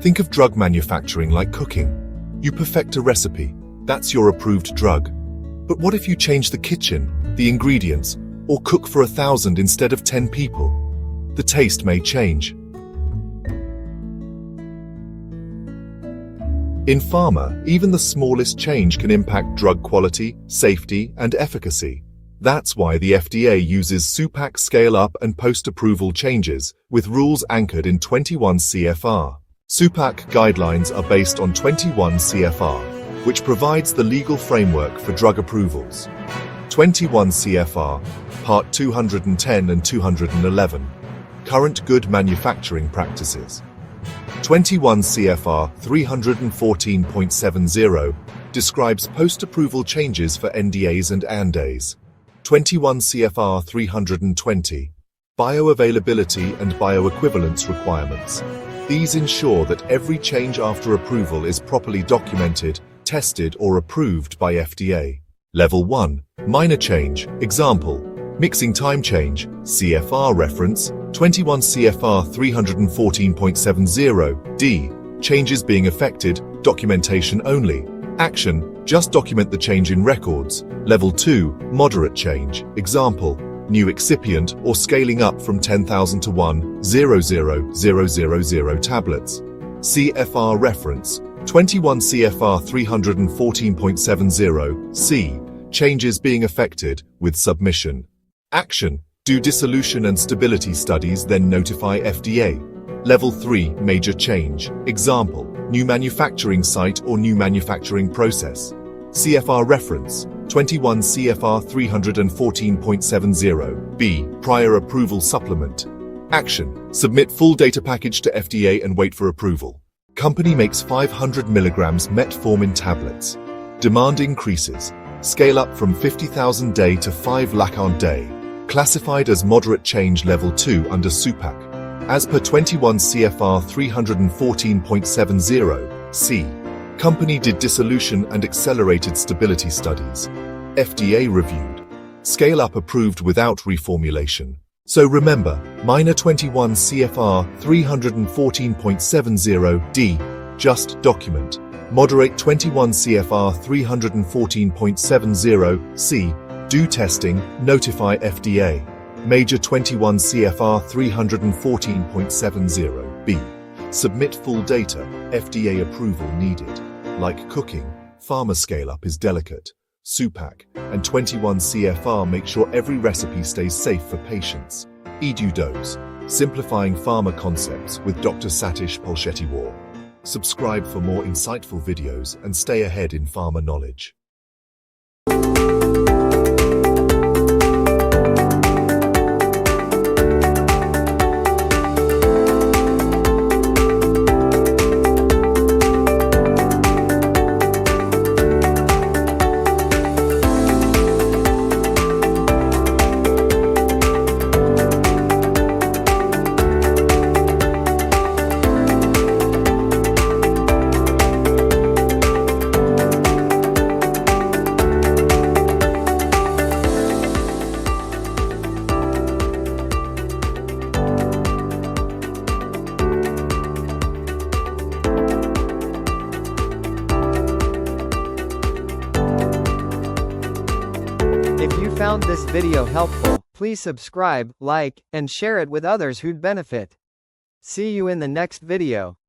Think of drug manufacturing like cooking. You perfect a recipe, that's your approved drug. But what if you change the kitchen, the ingredients, or cook for 1,000 instead of 10 people? The taste may change. In pharma, even the smallest change can impact drug quality, safety, and efficacy. That's why the FDA uses SUPAC scale-up and post-approval changes, with rules anchored in 21 CFR. SUPAC guidelines are based on 21 CFR, which provides the legal framework for drug approvals. 21 CFR, Part 210 and 211, Current Good Manufacturing Practices. 21 CFR 314.70 describes post-approval changes for NDAs and ANDAs. 21 CFR 320, bioavailability and bioequivalence requirements. These ensure that every change after approval is properly documented, tested or approved by FDA. Level 1, minor change, example, mixing time change, CFR reference, 21 CFR 314.70, D, changes being affected, documentation only. Action, just document the change in records. Level 2, moderate change, example, new excipient or scaling up from 10,000 to 1,000,000 tablets. CFR reference, 21 CFR 314.70, C, changes being affected, with submission. Action, do dissolution and stability studies, then notify FDA. Level 3, major change, example, new manufacturing site or new manufacturing process. CFR reference, 21 CFR 314.70, B, prior approval supplement. Action, submit full data package to FDA and wait for approval. Company makes 500 milligrams Metformin tablets. Demand increases. Scale up from 50,000 day to 5 lakh on day. Classified as moderate change level 2 under SUPAC. As per 21 CFR 314.70, C. Company did dissolution and accelerated stability studies. FDA reviewed. Scale up approved without reformulation. So remember, minor 21 CFR 314.70, D. Just document. Moderate 21 CFR 314.70, C. Do testing, notify FDA. Major 21 CFR 314.70, B. Submit full data, FDA approval needed. Like cooking, pharma scale-up is delicate. SUPAC and 21 CFR make sure every recipe stays safe for patients. EduDose, simplifying pharma concepts with Dr. Satish Polshettiwar. Subscribe for more insightful videos and stay ahead in pharma knowledge. If you found this video helpful, please subscribe, like, and share it with others who'd benefit. See you in the next video.